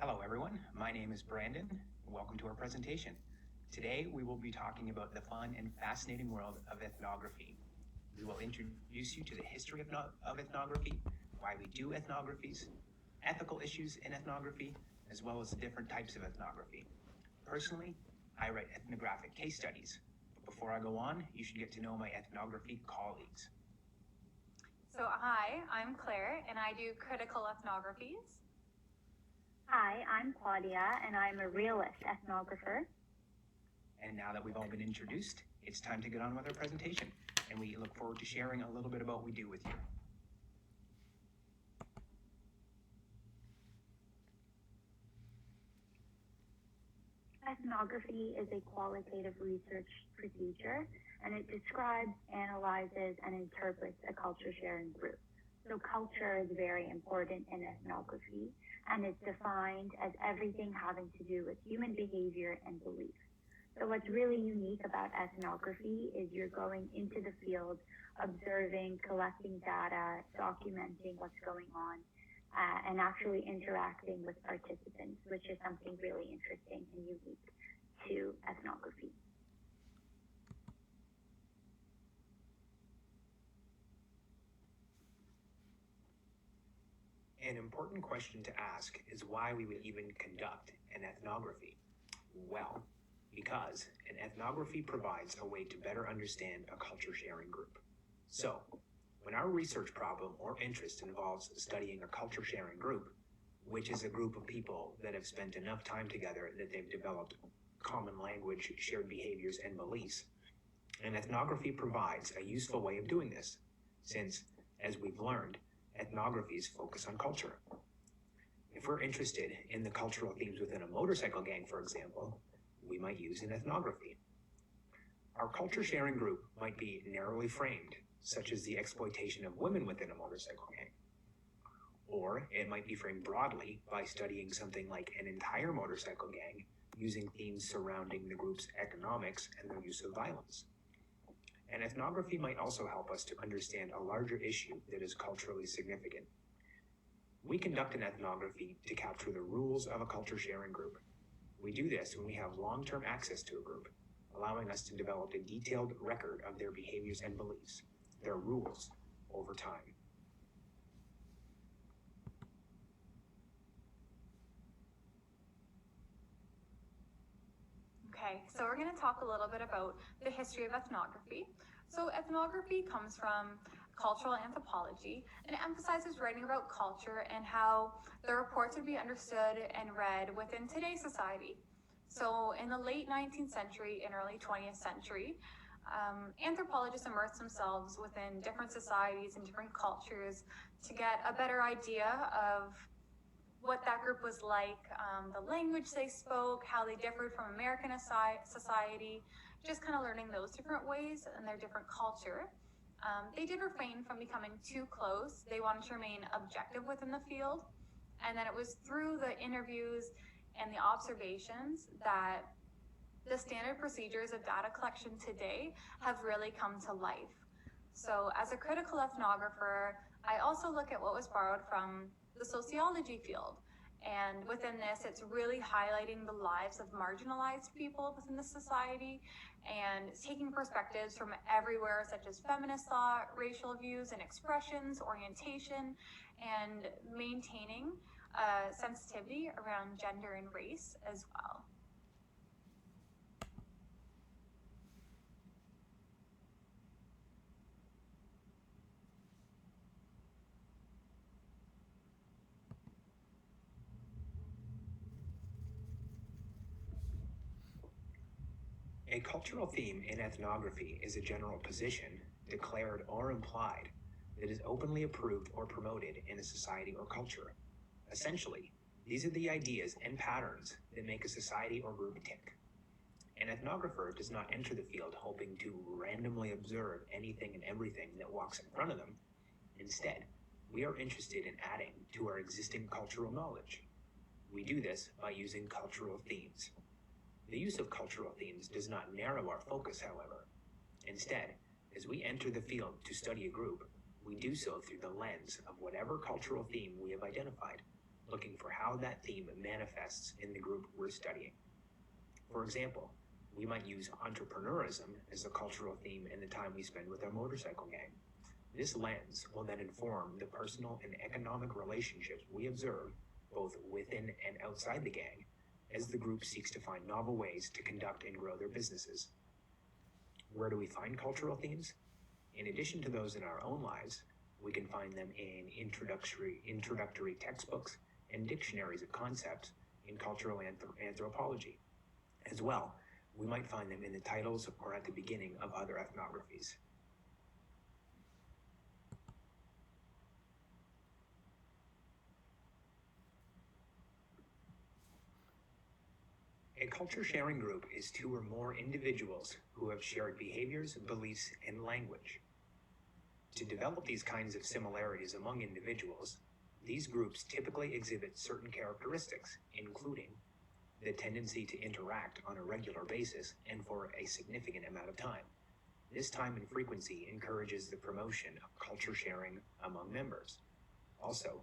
Hello everyone, my name is Brandon. Welcome to our presentation. Today we will be talking about the fun and fascinating world of ethnography. We will introduce you to the history of ethnography, why we do ethnographies, ethical issues in ethnography, as well as the different types of ethnography. Personally, I write ethnographic case studies. But before I go on, you should get to know my ethnography colleagues. So hi, I'm Claire and I do critical ethnographies. Hi, I'm Claudia and I'm a realist ethnographer. And now that we've all been introduced, it's time to get on with our presentation, and we look forward to sharing a little bit about what we do with you. Ethnography is a qualitative research procedure, and it describes, analyzes, and interprets a culture sharing group. So culture is very important in ethnography, and it's defined as everything having to do with human behavior and belief. So what's really unique about ethnography is you're going into the field, observing, collecting data, documenting what's going on, and actually interacting with participants, which is something really interesting and unique to ethnography. An important question to ask is why we would even conduct an ethnography. Well, because an ethnography provides a way to better understand a culture sharing group. So, when our research problem or interest involves studying a culture sharing group, which is a group of people that have spent enough time together that they've developed common language, shared behaviors, and beliefs, an ethnography provides a useful way of doing this, since, as we've learned, ethnographies focus on culture. If we're interested in the cultural themes within a motorcycle gang, for example, we might use an ethnography. Our culture sharing group might be narrowly framed, such as the exploitation of women within a motorcycle gang. Or it might be framed broadly by studying something like an entire motorcycle gang using themes surrounding the group's economics and their use of violence. An ethnography might also help us to understand a larger issue that is culturally significant. We conduct an ethnography to capture the rules of a culture sharing group. We do this when we have long-term access to a group, allowing us to develop a detailed record of their behaviors and beliefs, their rules, over time. Okay, so we're going to talk a little bit about the history of ethnography. So ethnography comes from cultural anthropology, and it emphasizes writing about culture and how the reports would be understood and read within today's society. So in the late 19th century and early 20th century, anthropologists immersed themselves within different societies and different cultures to get a better idea of what that group was like, the language they spoke, how they differed from American society, just kind of learning those different ways and their different culture. They did refrain from becoming too close. They wanted to remain objective within the field. And then it was through the interviews and the observations that the standard procedures of data collection today have really come to life. So as a critical ethnographer, I also look at what was borrowed from the sociology field. And within this, it's really highlighting the lives of marginalized people within the society and taking perspectives from everywhere, such as feminist thought, racial views and expressions, orientation, and maintaining sensitivity around gender and race as well. A cultural theme in ethnography is a general position, declared or implied, that is openly approved or promoted in a society or culture. Essentially, these are the ideas and patterns that make a society or group tick. An ethnographer does not enter the field hoping to randomly observe anything and everything that walks in front of them. Instead, we are interested in adding to our existing cultural knowledge. We do this by using cultural themes. The use of cultural themes does not narrow our focus, however. Instead, as we enter the field to study a group, we do so through the lens of whatever cultural theme we have identified, looking for how that theme manifests in the group we're studying. For example, we might use entrepreneurism as the cultural theme in the time we spend with our motorcycle gang. This lens will then inform the personal and economic relationships we observe both within and outside the gang as the group seeks to find novel ways to conduct and grow their businesses. Where do we find cultural themes? In addition to those in our own lives, we can find them in introductory textbooks and dictionaries of concepts in cultural anthropology. As well, we might find them in the titles or at the beginning of other ethnographies. A culture sharing group is two or more individuals who have shared behaviors, beliefs, and language. To develop these kinds of similarities among individuals, these groups typically exhibit certain characteristics, including the tendency to interact on a regular basis and for a significant amount of time. This time and frequency encourages the promotion of culture sharing among members. Also,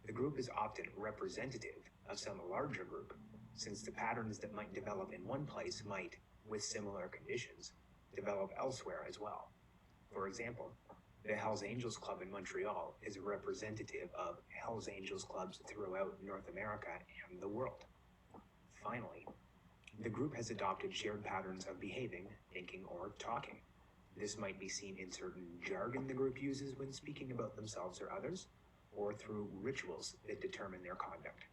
the group is often representative of some larger group, since the patterns that might develop in one place might, with similar conditions, develop elsewhere as well. For example, the Hells Angels Club in Montreal is representative of Hells Angels clubs throughout North America and the world. Finally, the group has adopted shared patterns of behaving, thinking, or talking. This might be seen in certain jargon the group uses when speaking about themselves or others, or through rituals that determine their conduct.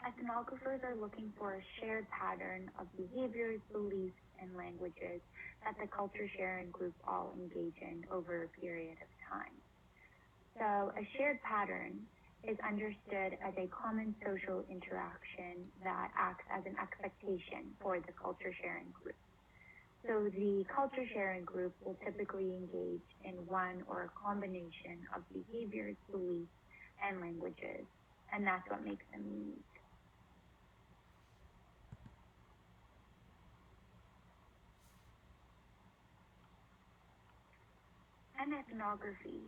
Ethnographers are looking for a shared pattern of behaviors, beliefs, and languages that the culture sharing group all engage in over a period of time. So a shared pattern is understood as a common social interaction that acts as an expectation for the culture sharing group. So the culture sharing group will typically engage in one or a combination of behaviors, beliefs, and languages, and that's what makes them unique. In ethnography,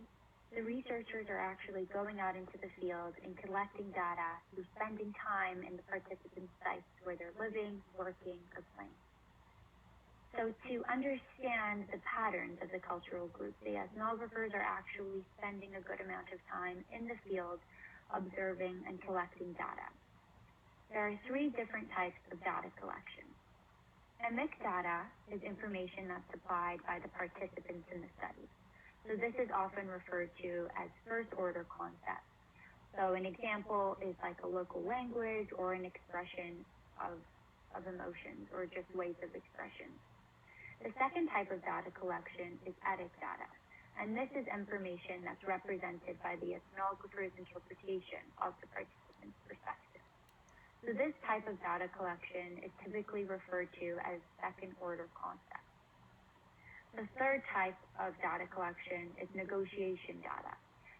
the researchers are actually going out into the field and collecting data through spending time in the participants' sites where they're living, working, or playing. So to understand the patterns of the cultural group, the ethnographers are actually spending a good amount of time in the field observing and collecting data. There are three different types of data collection. Emic data is information that's supplied by the participants in the study. So this is often referred to as first-order concepts. So an example is like a local language or an expression of emotions or just ways of expression. The second type of data collection is etic data, and this is information that's represented by the ethnographer's interpretation of the participant's perspective. So this type of data collection is typically referred to as second-order concepts. The third type of data collection is negotiation data,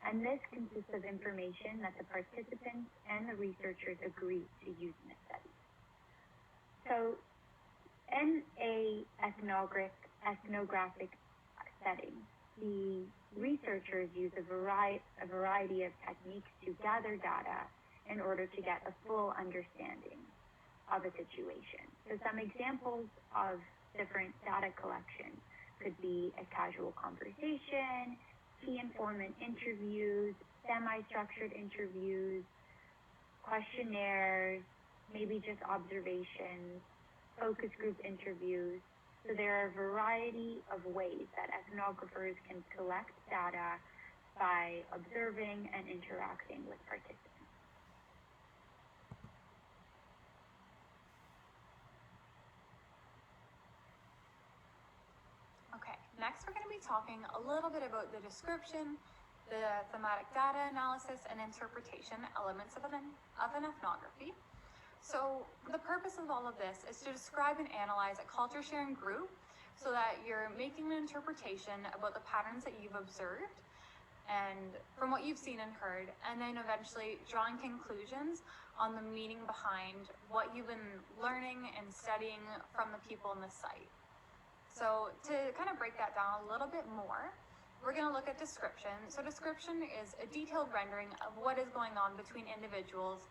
and this consists of information that the participants and the researchers agree to use in a study. So in a ethnographic setting, the researchers use a variety of techniques to gather data in order to get a full understanding of a situation. So some examples of different data collection could be a casual conversation, key informant interviews, semi-structured interviews, questionnaires, maybe just observations, focus group interviews. So there are a variety of ways that ethnographers can collect data by observing and interacting with participants. Next, we're going to be talking a little bit about the description, the thematic data analysis, and interpretation elements of an ethnography. So the purpose of all of this is to describe and analyze a culture sharing group so that you're making an interpretation about the patterns that you've observed and from what you've seen and heard, and then eventually drawing conclusions on the meaning behind what you've been learning and studying from the people in the site. So to kind of break that down a little bit more, we're going to look at description. So description is a detailed rendering of what is going on between individuals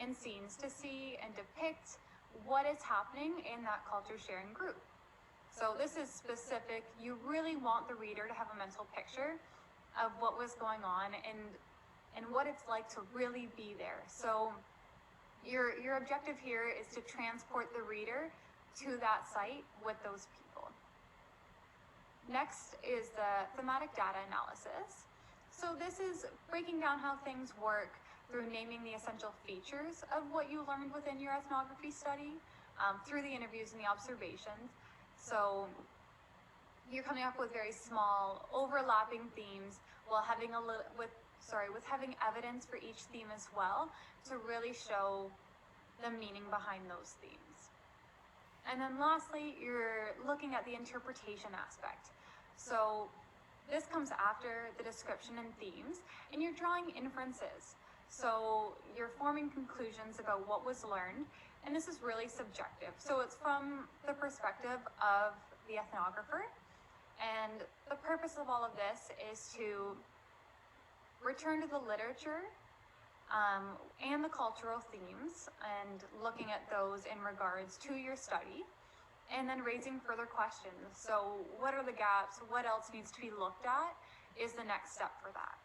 in scenes to see and depict what is happening in that culture sharing group. So this is specific. You really want the reader to have a mental picture of what was going on and what it's like to really be there. So your objective here is to transport the reader to that site with those people. Next is the thematic data analysis. So this is breaking down how things work through naming the essential features of what you learned within your ethnography study, through the interviews and the observations. So you're coming up with very small overlapping themes while having with having evidence for each theme as well to really show the meaning behind those themes. And then lastly, you're looking at the interpretation aspect. So this comes after the description and themes, and you're drawing inferences. So you're forming conclusions about what was learned, and this is really subjective. So it's from the perspective of the ethnographer, and the purpose of all of this is to return to the literature and the cultural themes and looking at those in regards to your study, and then raising further questions. So what are the gaps? What else needs to be looked at is the next step for that.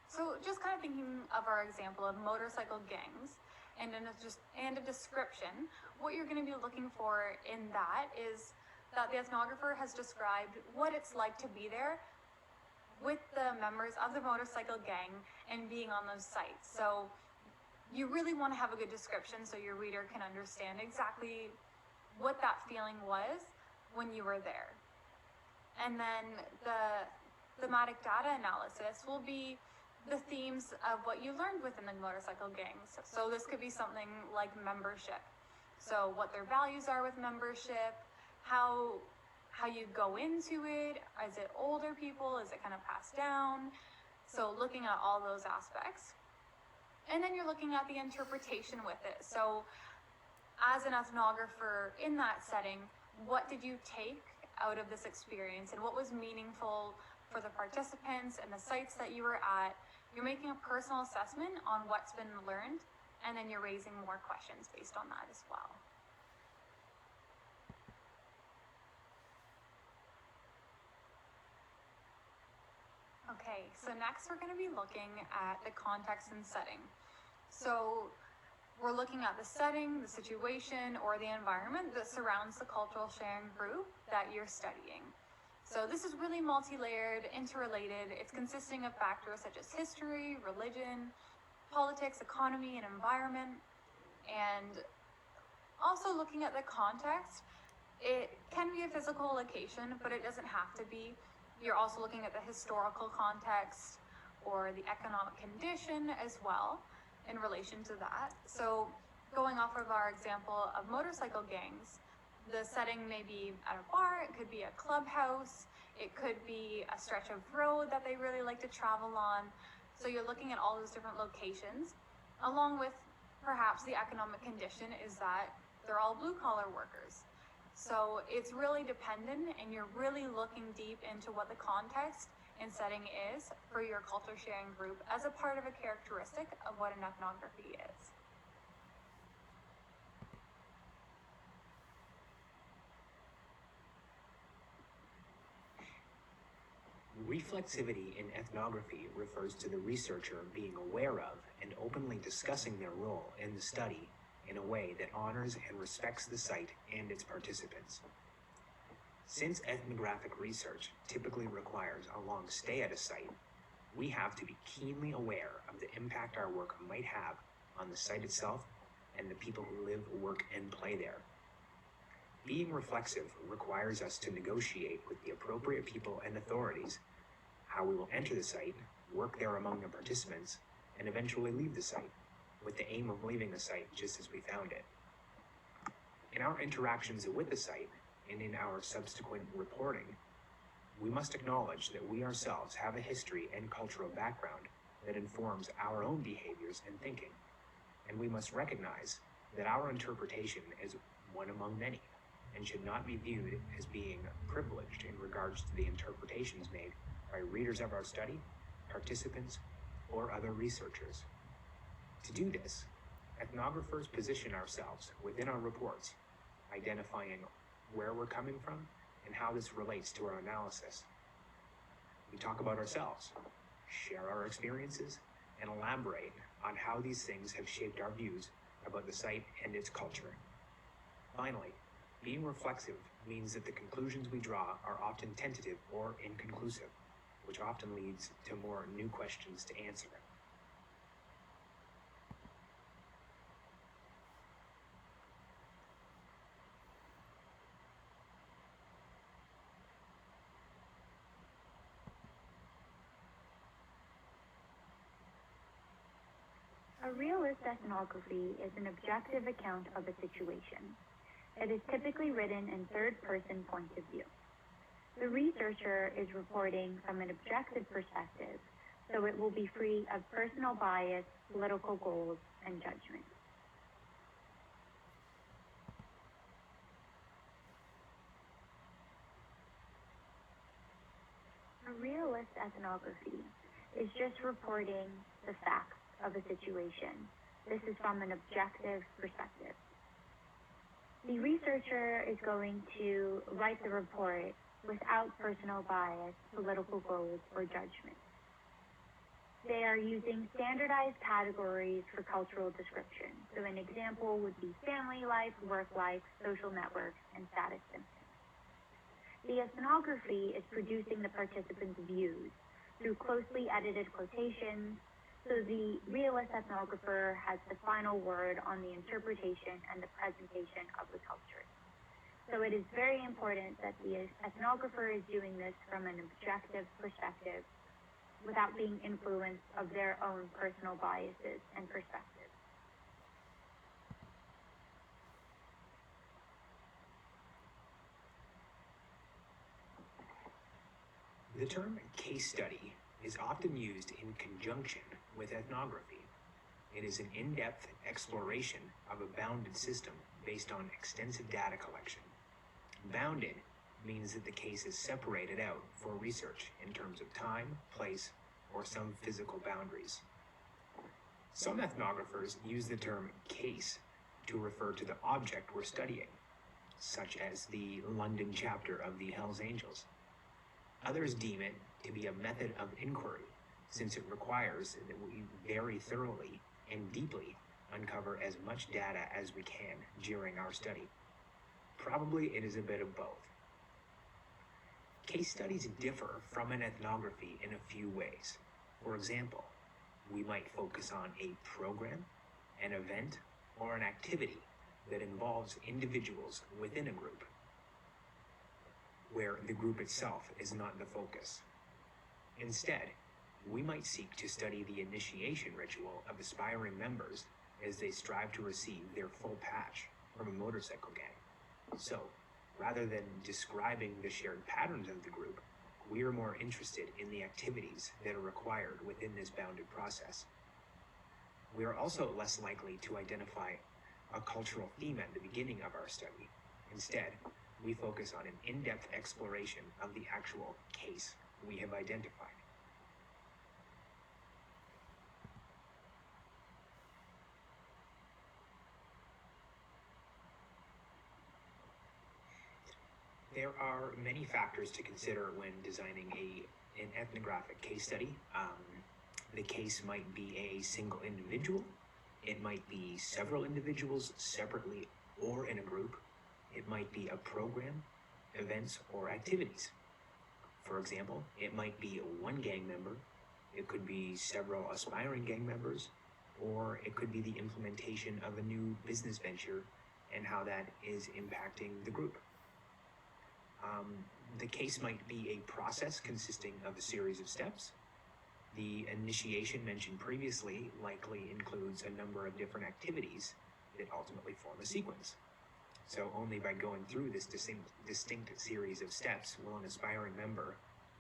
So just kind of thinking of our example of motorcycle gangs and a description, what you're going to be looking for in that is that the ethnographer has described what it's like to be there with the members of the motorcycle gang and being on those sites. So you really want to have a good description so your reader can understand exactly what that feeling was when you were there. And then the thematic data analysis will be the themes of what you learned within the motorcycle gangs. So this could be something like membership. So what their values are with membership, how you go into it, is it older people, is it kind of passed down? So looking at all those aspects. And then you're looking at the interpretation with it. So as an ethnographer in that setting, what did you take out of this experience and what was meaningful for the participants and the sites that you were at? You're making a personal assessment on what's been learned, and then you're raising more questions based on that as well. Okay, so next we're going to be looking at the context and setting. So we're looking at the setting, the situation, or the environment that surrounds the cultural sharing group that you're studying. So this is really multi-layered, interrelated. It's consisting of factors such as history, religion, politics, economy, and environment. And also looking at the context, it can be a physical location, but it doesn't have to be. You're also looking at the historical context or the economic condition as well in relation to that. So going off of our example of motorcycle gangs, the setting may be at a bar, it could be a clubhouse, it could be a stretch of road that they really like to travel on. So you're looking at all those different locations, along with perhaps the economic condition is that they're all blue-collar workers. So it's really dependent, and you're really looking deep into what the context and setting is for your culture sharing group as a part of a characteristic of what an ethnography is. Reflexivity in ethnography refers to the researcher being aware of and openly discussing their role in the study in a way that honors and respects the site and its participants. Since ethnographic research typically requires a long stay at a site, we have to be keenly aware of the impact our work might have on the site itself and the people who live, work, and play there. Being reflexive requires us to negotiate with the appropriate people and authorities how we will enter the site, work there among the participants, and eventually leave the site, with the aim of leaving the site just as we found it. In our interactions with the site, and in our subsequent reporting, we must acknowledge that we ourselves have a history and cultural background that informs our own behaviors and thinking, and we must recognize that our interpretation is one among many and should not be viewed as being privileged in regards to the interpretations made by readers of our study, participants, or other researchers. To do this, ethnographers position ourselves within our reports, identifying where we're coming from and how this relates to our analysis. We talk about ourselves, share our experiences, and elaborate on how these things have shaped our views about the site and its culture. Finally, being reflexive means that the conclusions we draw are often tentative or inconclusive, which often leads to more new questions to answer. A realist ethnography is an objective account of a situation. It is typically written in third-person point of view. The researcher is reporting from an objective perspective, so it will be free of personal bias, political goals, and judgment. A realist ethnography is just reporting the facts of a situation. This is from an objective perspective. The researcher is going to write the report without personal bias, political goals, or judgment. They are using standardized categories for cultural description. So an example would be family life, work life, social networks, and status symptoms. The ethnography is producing the participants' views through closely edited quotations, so the realist ethnographer has the final word on the interpretation and the presentation of the culture. So it is very important that the ethnographer is doing this from an objective perspective without being influenced of their own personal biases and perspectives. The term case study is often used in conjunction with ethnography. It is an in-depth exploration of a bounded system based on extensive data collection. Bounded means that the case is separated out for research in terms of time, place, or some physical boundaries. Some ethnographers use the term case to refer to the object we're studying, such as the London chapter of the Hells Angels. Others deem it to be a method of inquiry, since it requires that we very thoroughly and deeply uncover as much data as we can during our study. Probably it is a bit of both. Case studies differ from an ethnography in a few ways. For example, we might focus on a program, an event, or an activity that involves individuals within a group, where the group itself is not the focus. Instead, we might seek to study the initiation ritual of aspiring members as they strive to receive their full patch from a motorcycle gang. So, rather than describing the shared patterns of the group, we are more interested in the activities that are required within this bounded process. We are also less likely to identify a cultural theme at the beginning of our study. Instead, we focus on an in-depth exploration of the actual case we have identified. There are many factors to consider when designing an ethnographic case study. The case might be a single individual. It might be several individuals separately or in a group. It might be a program, events, or activities. For example, it might be one gang member, it could be several aspiring gang members, or it could be the implementation of a new business venture and how that is impacting the group. The case might be a process consisting of a series of steps. The initiation mentioned previously likely includes a number of different activities that ultimately form a sequence. So only by going through this distinct series of steps will an aspiring member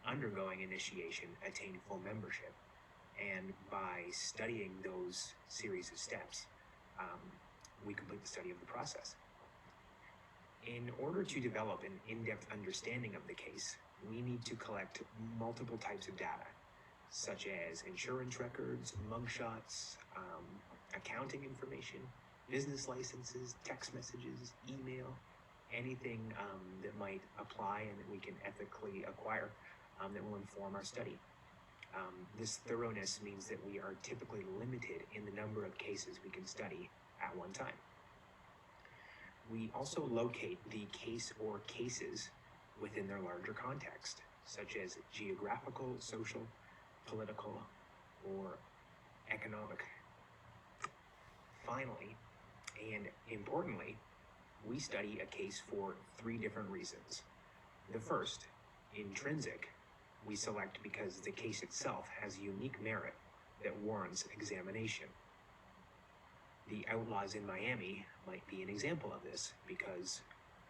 undergoing initiation attain full membership. And by studying those series of steps, we complete the study of the process. In order to develop an in-depth understanding of the case, we need to collect multiple types of data, such as insurance records, mugshots, accounting information, business licenses, text messages, email, anything that might apply and that we can ethically acquire that will inform our study. This thoroughness means that we are typically limited in the number of cases we can study at one time. We also locate the case or cases within their larger context, such as geographical, social, political, or economic. Finally, and importantly, we study a case for 3 different reasons. The first, intrinsic, we select because the case itself has unique merit that warrants examination. The outlaws in Miami might be an example of this because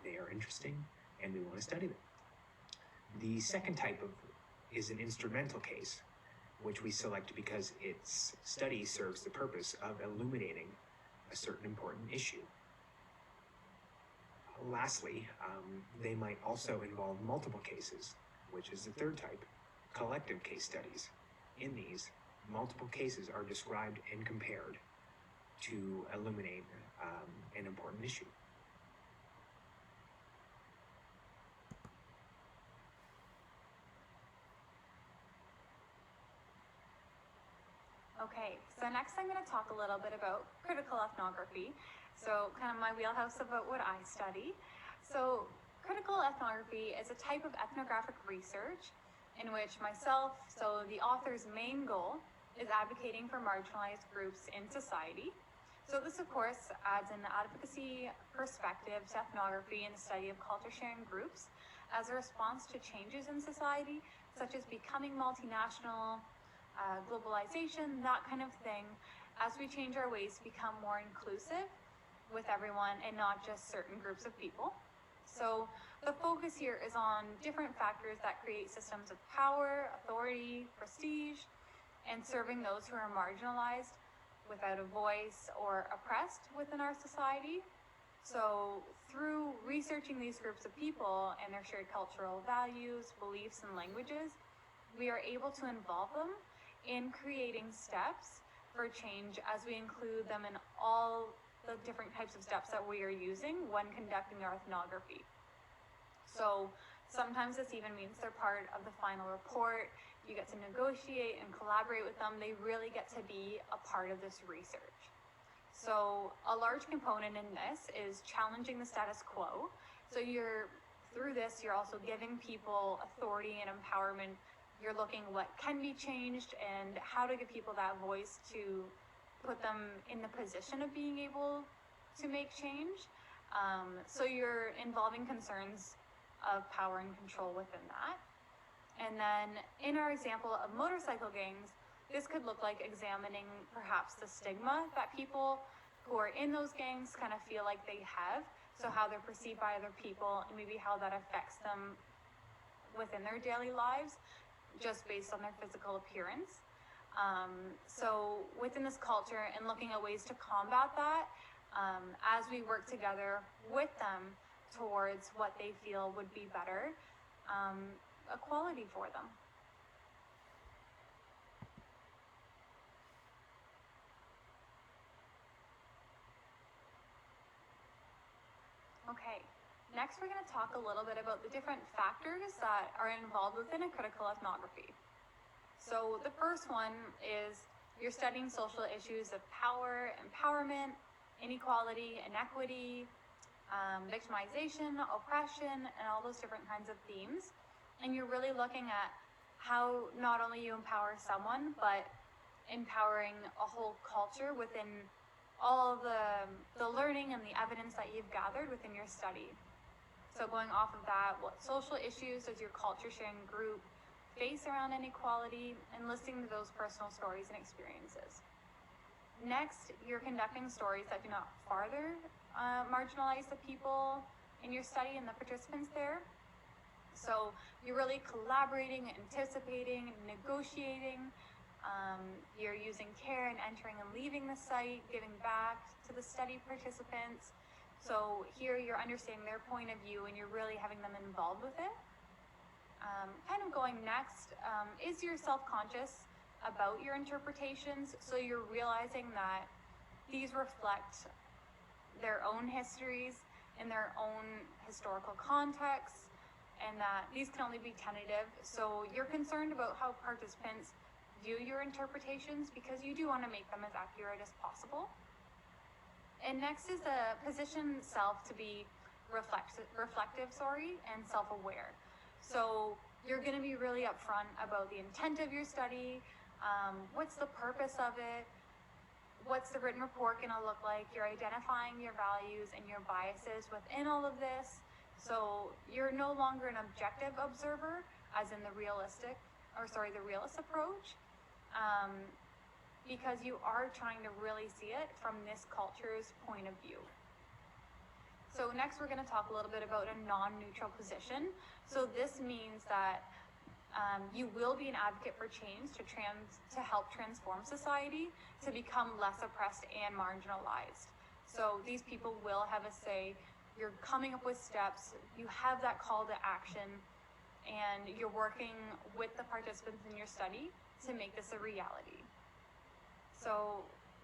they are interesting and we want to study them. The second type is an instrumental case, which we select because its study serves the purpose of illuminating a certain important issue. Lastly, they might also involve multiple cases, which is the third type, collective case studies. In these, multiple cases are described and compared to illuminate an important issue. Okay, so next I'm going to talk a little bit about critical ethnography. So kind of my wheelhouse about what I study. So critical ethnography is a type of ethnographic research in which myself, so the author's main goal is advocating for marginalized groups in society. So this of course adds an advocacy perspective to ethnography and the study of culture sharing groups as a response to changes in society, such as becoming multinational, globalization, that kind of thing, as we change our ways to become more inclusive with everyone and not just certain groups of people. So the focus here is on different factors that create systems of power, authority, prestige, and serving those who are marginalized, without a voice, or oppressed within our society. So through researching these groups of people and their shared cultural values, beliefs, and languages, we are able to involve them in creating steps for change as we include them in all the different types of steps that we are using when conducting our ethnography. So sometimes this even means they're part of the final report. You get to negotiate and collaborate with them. They really get to be a part of this research. So a large component in this is challenging the status quo. So through this, you're also giving people authority and empowerment. You're looking what can be changed and how to give people that voice to put them in the position of being able to make change. So you're involving concerns of power and control within that. And then in our example of motorcycle gangs, this could look like examining perhaps the stigma that people who are in those gangs kind of feel like they have. So how they're perceived by other people and maybe how that affects them within their daily lives, just based on their physical appearance. So within this culture and looking at ways to combat that, as we work together with them towards what they feel would be better, equality for them. Okay, next we're going to talk a little bit about the different factors that are involved within a critical ethnography. So the first one is you're studying social issues of power, empowerment, inequality, inequity, victimization, oppression, and all those different kinds of themes. And you're really looking at how not only you empower someone, but empowering a whole culture within all the learning and the evidence that you've gathered within your study. So going off of that, what social issues does your culture sharing group face around inequality, and listening to those personal stories and experiences. Next, you're conducting stories that do not farther marginalize the people in your study and the participants there. So you're really collaborating, anticipating, negotiating. You're using care in entering and leaving the site, giving back to the study participants. So here you're understanding their point of view and you're really having them involved with it. Kind of going next, is you're self-conscious about your interpretations, so you're realizing that these reflect their own histories and their own historical contexts, and that these can only be tentative. So you're concerned about how participants view your interpretations because you do want to make them as accurate as possible. And next is the position self to be reflective, and self-aware. So you're going to be really upfront about the intent of your study, what's the purpose of it, what's the written report going to look like. You're identifying your values and your biases within all of this. So you're no longer an objective observer, as in the realist approach, because you are trying to really see it from this culture's point of view. So next we're going to talk a little bit about a non-neutral position. So this means that you will be an advocate for change to help transform society to become less oppressed and marginalized. So these people will have a say. You're coming up with steps, you have that call to action, and you're working with the participants in your study to make this a reality. So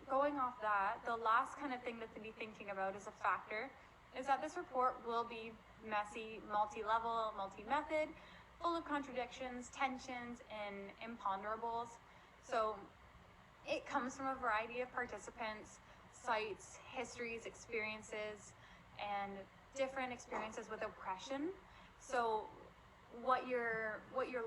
going off that, the last kind of thing to be thinking about as a factor is that this report will be messy, multi-level, multi-method, full of contradictions, tensions, and imponderables. So it comes from a variety of participants, sites, histories, experiences, and different experiences with oppression. So what you're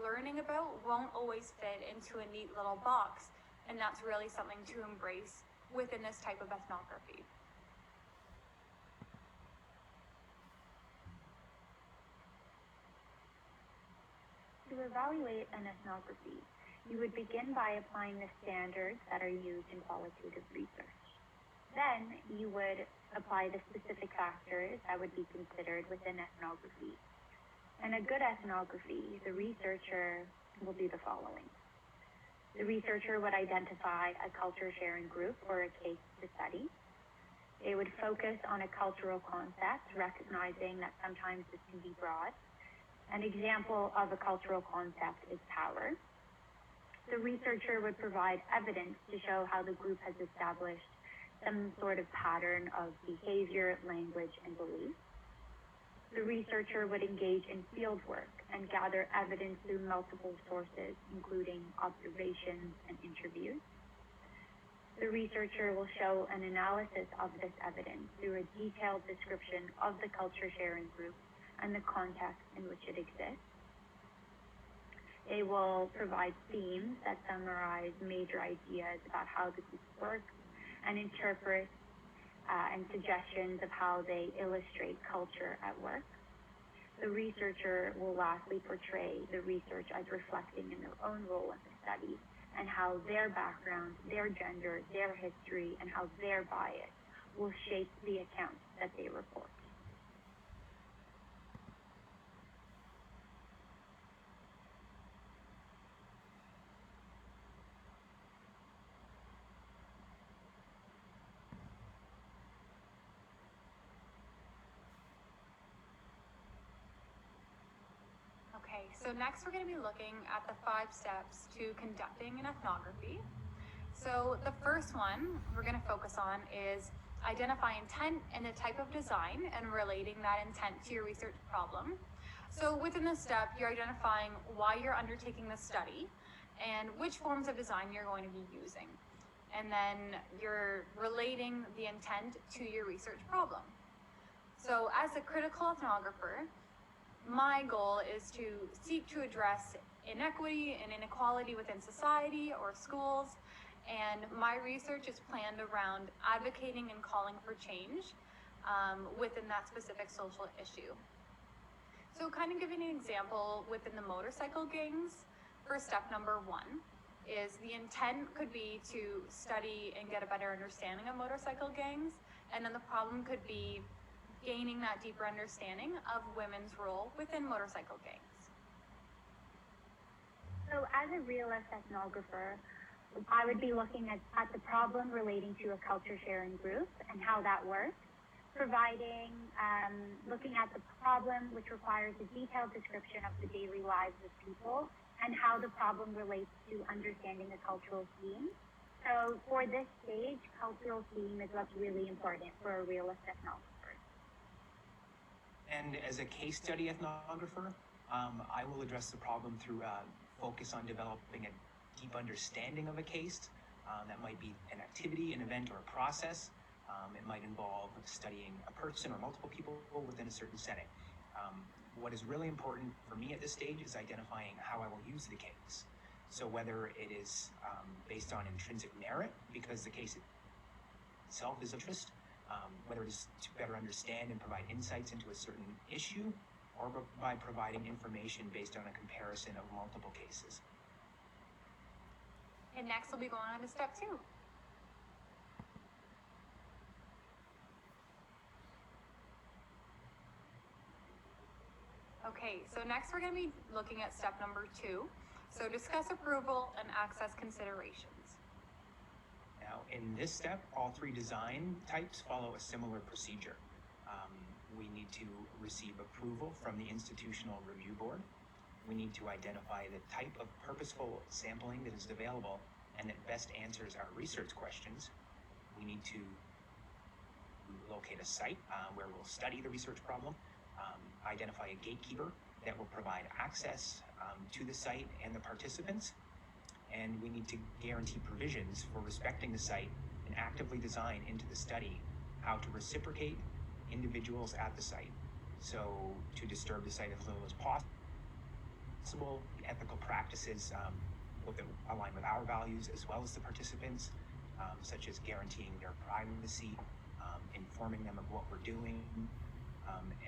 learning about won't always fit into a neat little box, and that's really something to embrace within this type of ethnography. To evaluate an ethnography, you would begin by applying the standards that are used in qualitative research. Then you would apply the specific factors that would be considered within ethnography. In a good ethnography, the researcher will do the following. The researcher would identify a culture sharing group or a case to study. They would focus on a cultural concept, recognizing that sometimes this can be broad. An example of a cultural concept is power. The researcher would provide evidence to show how the group has established some sort of pattern of behavior, language, and belief. The researcher would engage in field work and gather evidence through multiple sources, including observations and interviews. The researcher will show an analysis of this evidence through a detailed description of the culture sharing group and the context in which it exists. They will provide themes that summarize major ideas about how the group works and interpret and suggestions of how they illustrate culture at work. The researcher will lastly portray the research as reflecting in their own role in the study and how their background, their gender, their history, and how their bias will shape the accounts that they report. Okay, so next we're going to be looking at the 5 steps to conducting an ethnography. So the first one we're going to focus on is identify intent and the type of design and relating that intent to your research problem. So within this step, you're identifying why you're undertaking the study and which forms of design you're going to be using. And then you're relating the intent to your research problem. So as a critical ethnographer, my goal is to seek to address inequity and inequality within society or schools, and my research is planned around advocating and calling for change within that specific social issue. So kind of giving an example within the motorcycle gangs, for step number 1 is the intent could be to study and get a better understanding of motorcycle gangs, and then the problem could be gaining that deeper understanding of women's role within motorcycle gangs. So as a realist ethnographer, I would be looking at the problem relating to a culture sharing group and how that works, looking at the problem which requires a detailed description of the daily lives of people and how the problem relates to understanding the cultural theme. So for this stage, cultural theme is what's really important for a realist ethnographer. And as a case study ethnographer, I will address the problem through focus on developing a deep understanding of a case. That might be an activity, an event, or a process. It might involve studying a person or multiple people within a certain setting. What is really important for me at this stage is identifying how I will use the case. So whether it is based on intrinsic merit, because the case itself is of interest, whether it is to better understand and provide insights into a certain issue, or by providing information based on a comparison of multiple cases. And next we'll be going on to step 2. Okay, so next we're going to be looking at step number 2. So discuss approval and access considerations. Now, in this step, all 3 design types follow a similar procedure. We need to receive approval from the institutional review board. We need to identify the type of purposeful sampling that is available and that best answers our research questions. We need to locate a site where we'll study the research problem, identify a gatekeeper that will provide access to the site and the participants, and we need to guarantee provisions for respecting the site and actively design into the study how to reciprocate individuals at the site. So to disturb the site as little as possible, ethical practices that align with our values as well as the participants, such as guaranteeing their privacy, informing them of what we're doing,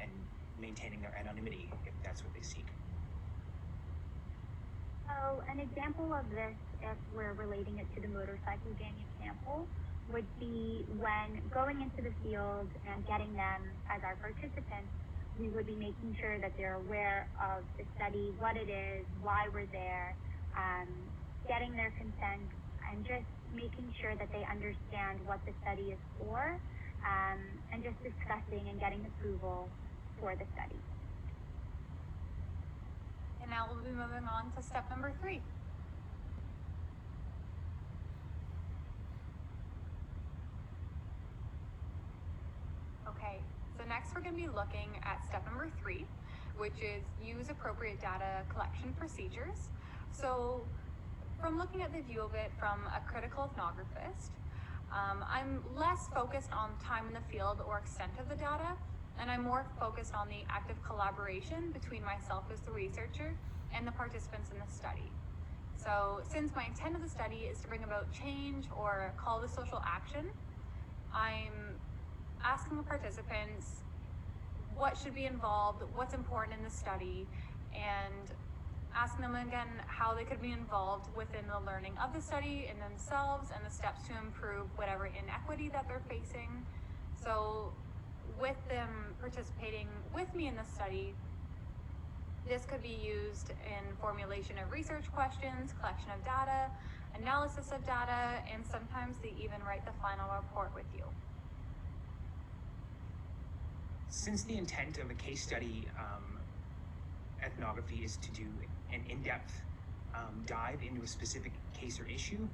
and maintaining their anonymity if that's what they seek. So an example of this, if we're relating it to the motorcycle gang example, would be when going into the field and getting them as our participants, we would be making sure that they're aware of the study, what it is, why we're there, getting their consent, and just making sure that they understand what the study is for, and just discussing and getting approval for the study. And now we'll be moving on to step number 3. Okay, so next we're going to be looking at step number 3, which is use appropriate data collection procedures. So from looking at the view of it from a critical ethnographist, I'm less focused on time in the field or extent of the data, and I'm more focused on the active collaboration between myself as the researcher and the participants in the study. So since my intent of the study is to bring about change or call to social action, I'm asking the participants what should be involved, what's important in the study, and asking them again how they could be involved within the learning of the study and themselves and the steps to improve whatever inequity that they're facing. So with them participating with me in the study, this could be used in formulation of research questions, collection of data, analysis of data, and sometimes they even write the final report with you. Since the intent of a case study ethnography is to do an in-depth dive into a specific case or issue,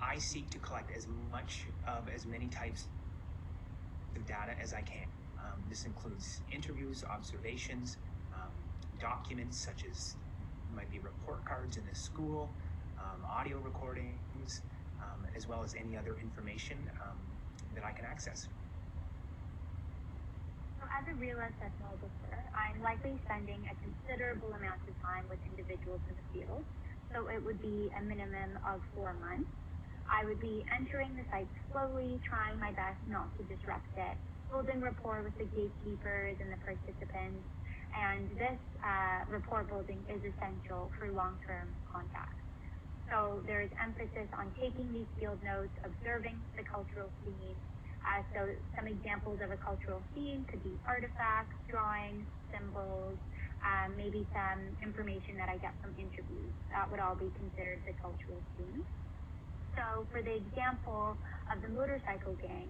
I seek to collect as much of as many types of data as I can. This includes interviews, observations, documents such as might be report cards in the school, audio recordings, as well as any other information that I can access. So as a realist ethnographer, I'm likely spending a considerable amount of time with individuals in the field. So it would be a minimum of 4 months. I would be entering the site slowly, trying my best not to disrupt it, building rapport with the gatekeepers and the participants, and this rapport building is essential for long-term contact. So there is emphasis on taking these field notes, observing the cultural theme. So some examples of a cultural theme could be artifacts, drawings, symbols, maybe some information that I get from interviews. That would all be considered the cultural theme. So for the example of the motorcycle gang,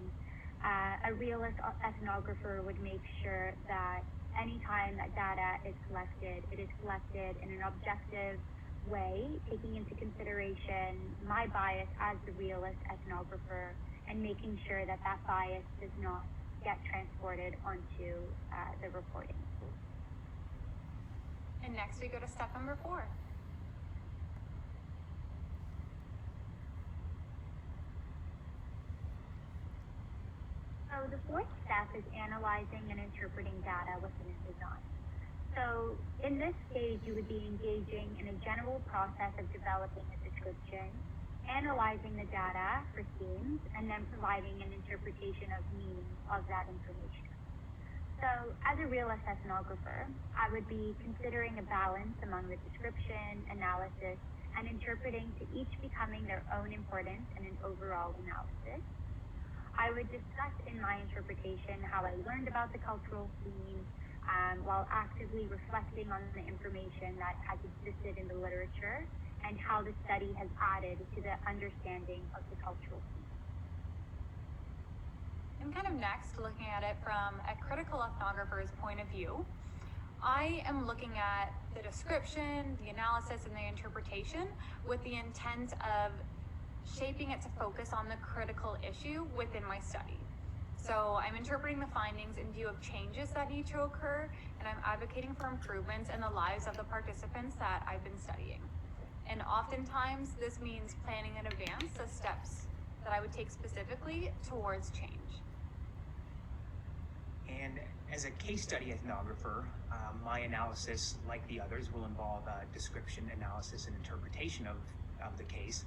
a realist ethnographer would make sure that anytime that data is collected, it is collected in an objective way, taking into consideration my bias as the realist ethnographer and making sure that that bias does not get transported onto the reporting. And next we go to step number 4. So the fourth step is analyzing and interpreting data within a design. So in this stage, you would be engaging in a general process of developing a description, analyzing the data for themes, and then providing an interpretation of meaning of that information. So as a realist ethnographer, I would be considering a balance among the description, analysis, and interpreting to each becoming their own importance in an overall analysis. I would discuss in my interpretation how I learned about the cultural theme, while actively reflecting on the information that has existed in the literature and how the study has added to the understanding of the cultural theme. And kind of next, looking at it from a critical ethnographer's point of view, I am looking at the description, the analysis, and the interpretation with the intent of shaping it to focus on the critical issue within my study. So I'm interpreting the findings in view of changes that need to occur, and I'm advocating for improvements in the lives of the participants that I've been studying. And oftentimes this means planning in advance the steps that I would take specifically towards change. And as a case study ethnographer, my analysis, like the others, will involve description, analysis, and interpretation of the case.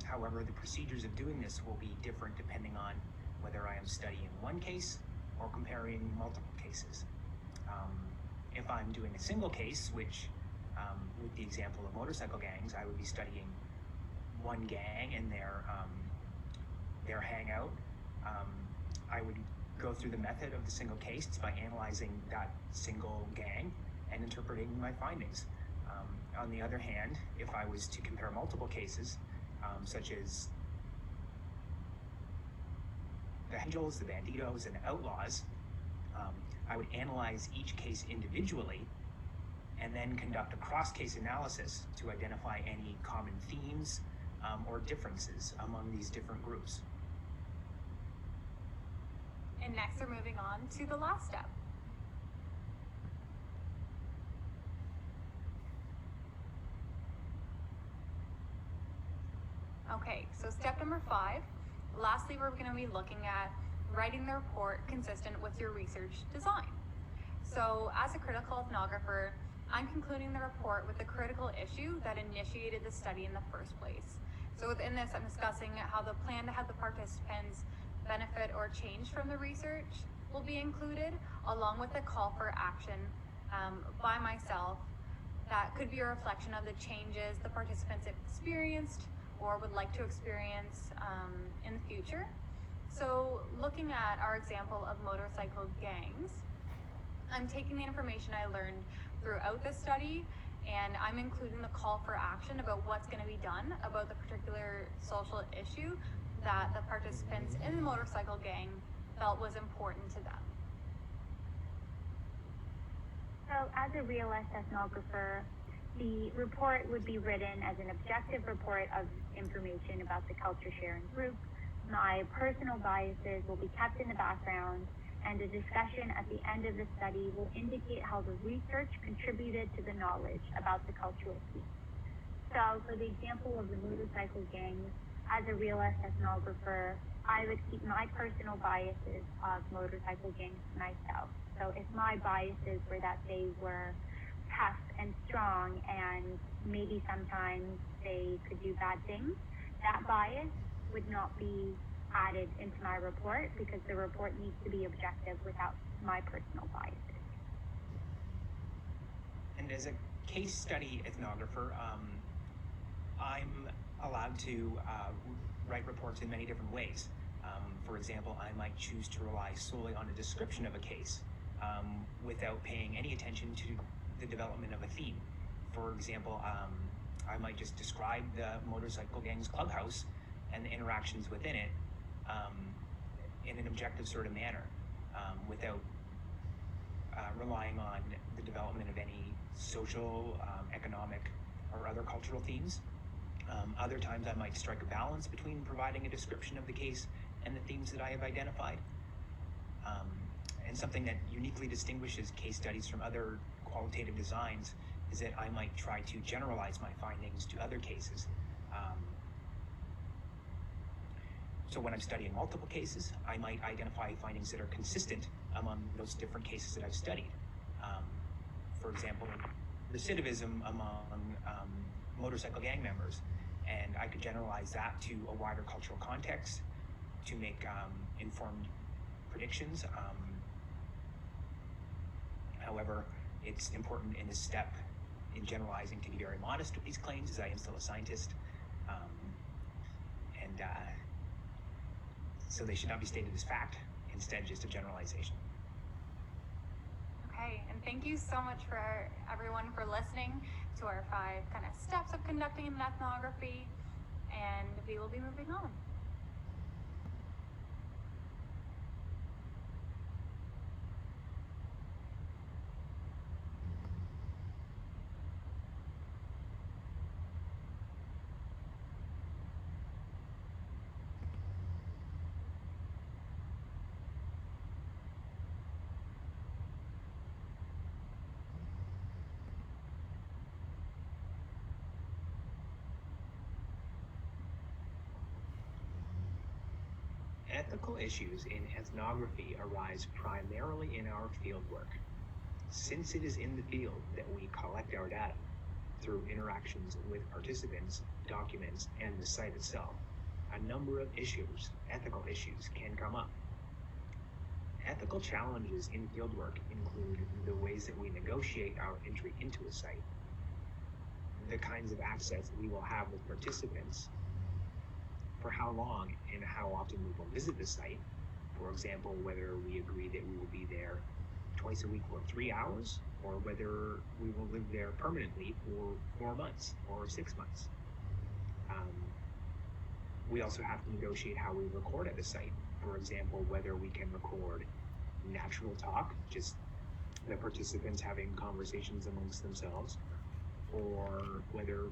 However, the procedures of doing this will be different depending on whether I am studying one case or comparing multiple cases. If I'm doing a single case, which with the example of motorcycle gangs, I would be studying one gang and their hangout. I would go through the method of the single case by analyzing that single gang and interpreting my findings. On the other hand, if I was to compare multiple cases, such as the angels, the banditos, and the outlaws, I would analyze each case individually and then conduct a cross-case analysis to identify any common themes or differences among these different groups. And next we're moving on to the last step. Okay, so step number 5. Lastly, we're going to be looking at writing the report consistent with your research design. So as a critical ethnographer, I'm concluding the report with the critical issue that initiated the study in the first place. So within this, I'm discussing how the plan to have the participants benefit or change from the research will be included, along with a call for action by myself that could be a reflection of the changes the participants have experienced or would like to experience in the future. So looking at our example of motorcycle gangs, I'm taking the information I learned throughout the study and I'm including the call for action about what's going to be done about the particular social issue that the participants in the motorcycle gang felt was important to them. So as a realist ethnographer, the report would be written as an objective report of information about the culture sharing group. My personal biases will be kept in the background, and a discussion at the end of the study will indicate how the research contributed to the knowledge about the cultural theme. So for the example of the motorcycle gangs, as a realist ethnographer, I would keep my personal biases of motorcycle gangs to myself. So if my biases were that they were tough and strong and maybe sometimes they could do bad things, that bias would not be added into my report because the report needs to be objective without my personal biases. And as a case study ethnographer, I'm allowed to write reports in many different ways. For example, I might choose to rely solely on a description of a case without paying any attention to the development of a theme. For example, I might just describe the motorcycle gang's clubhouse and the interactions within it in an objective sort of manner, without relying on the development of any social, economic, or other cultural themes. Other times I might strike a balance between providing a description of the case and the themes that I have identified. And something that uniquely distinguishes case studies from other qualitative designs is that I might try to generalize my findings to other cases. So when I'm studying multiple cases, I might identify findings that are consistent among those different cases that I've studied. For example, recidivism among motorcycle gang members, and I could generalize that to a wider cultural context to make informed predictions. However, it's important in this step in generalizing to be very modest with these claims, as I am still a scientist, and so they should not be stated as fact, instead just a generalization. Okay, and thank you so much for everyone for listening to our 5 kind of steps of conducting an ethnography, and we will be moving on. Ethical issues in ethnography arise primarily in our fieldwork. Since it is in the field that we collect our data through interactions with participants, documents, and the site itself, a number of issues, ethical issues, can come up. Ethical challenges in fieldwork include the ways that we negotiate our entry into a site, the kinds of access we will have with participants, for how long and how often we will visit the site. For example, whether we agree that we will be there twice a week for 3 hours, or whether we will live there permanently for 4 months or 6 months. We also have to negotiate how we record at the site. For example, whether we can record natural talk, just the participants having conversations amongst themselves, or whether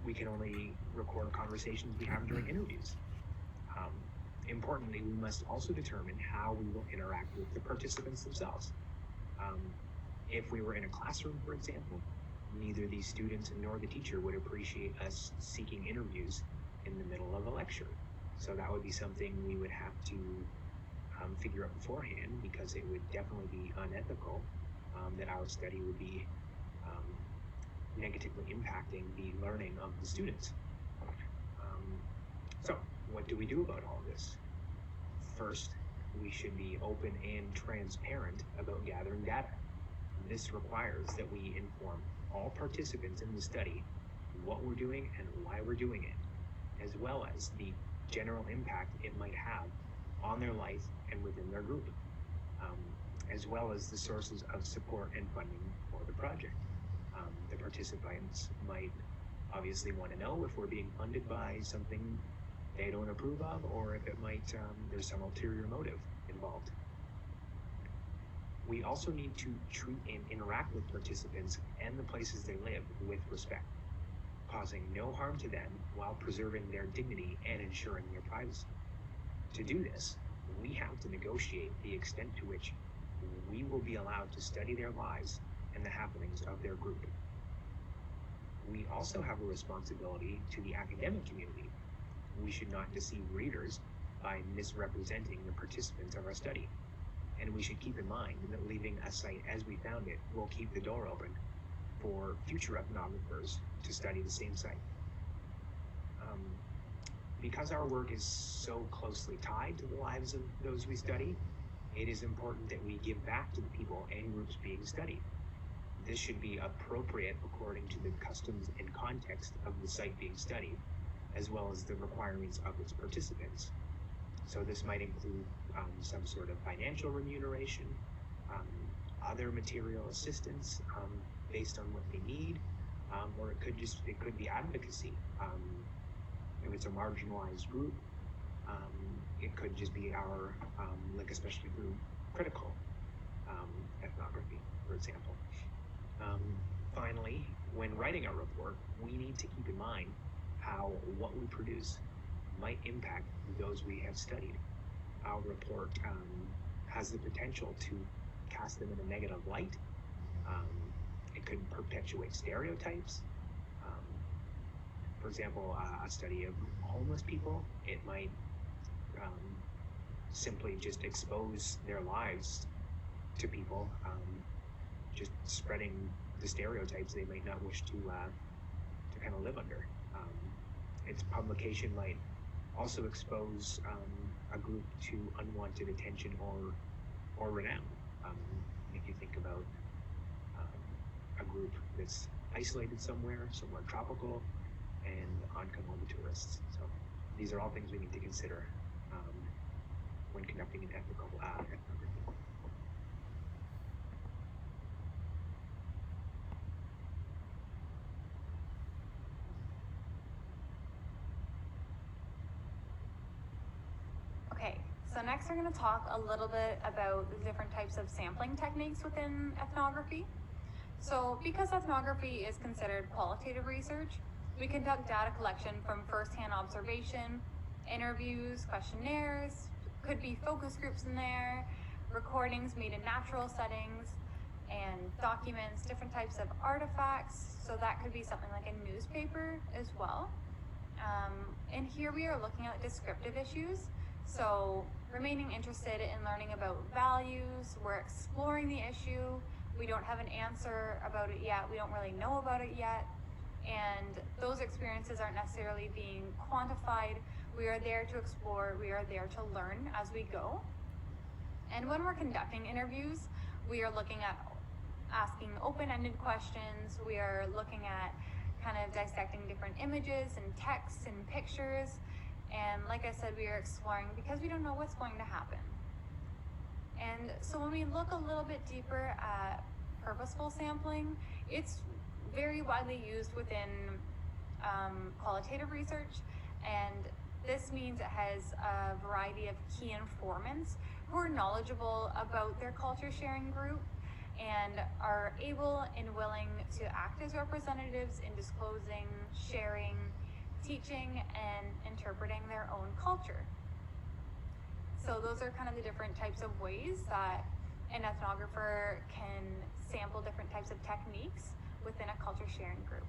we can only record conversations we have during interviews. Importantly, we must also determine how we will interact with the participants themselves. If we were in a classroom, for example, neither the student nor the teacher would appreciate us seeking interviews in the middle of a lecture. So that would be something we would have to figure out beforehand, because it would definitely be unethical that our study would be negatively impacting the learning of the students. So what do we do about all of this? First, we should be open and transparent about gathering data. This requires that we inform all participants in the study what we're doing and why we're doing it, as well as the general impact it might have on their life and within their group, as well as the sources of support and funding for the project. The participants might obviously want to know if we're being funded by something they don't approve of, or if it might, there's some ulterior motive involved. We also need to treat and interact with participants and the places they live with respect, causing no harm to them while preserving their dignity and ensuring their privacy. To do this, we have to negotiate the extent to which we will be allowed to study their lives and the happenings of their group. We also have a responsibility to the academic community. We should not deceive readers by misrepresenting the participants of our study. And we should keep in mind that leaving a site as we found it will keep the door open for future ethnographers to study the same site. Because our work is so closely tied to the lives of those we study, it is important that we give back to the people and groups being studied. This should be appropriate according to the customs and context of the site being studied, as well as the requirements of its participants. So this might include some sort of financial remuneration, other material assistance based on what they need, or it could be advocacy. If it's a marginalized group, it could just be our especially through critical ethnography, for example. Finally, when writing a report, we need to keep in mind how what we produce might impact those we have studied. Our report has the potential to cast them in a negative light. It could perpetuate stereotypes. For example, a study of homeless people, it might simply just expose their lives to people, just spreading the stereotypes they might not wish to kind of live under. Its publication might also expose a group to unwanted attention or renown. If you think about a group that's isolated somewhere tropical, and on come all the tourists. So these are all things we need to consider when conducting an ethnography. Okay, so next we're going to talk a little bit about the different types of sampling techniques within ethnography. So because ethnography is considered qualitative research, we conduct data collection from first-hand observation, interviews, questionnaires, could be focus groups in there, recordings made in natural settings, and documents, different types of artifacts. So that could be something like a newspaper as well. And here we are looking at descriptive issues. So remaining interested in learning about values, we're exploring the issue, we don't have an answer about it yet, we don't really know about it yet, and those experiences aren't necessarily being quantified. We are there to explore, we are there to learn as we go. And when we're conducting interviews, we are looking at asking open-ended questions, we are looking at kind of dissecting different images and texts and pictures. And like I said, we are exploring because we don't know what's going to happen. And so when we look a little bit deeper at purposeful sampling, it's very widely used within qualitative research. And this means it has a variety of key informants who are knowledgeable about their culture sharing group and are able and willing to act as representatives in disclosing, sharing, teaching, and interpreting their own culture. So those are kind of the different types of ways that an ethnographer can sample different types of techniques within a culture sharing group.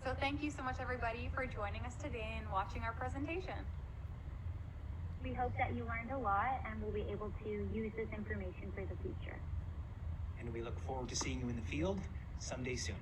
So thank you so much, everybody, for joining us today and watching our presentation. We hope that you learned a lot and will be able to use this information for the future. And we look forward to seeing you in the field someday soon.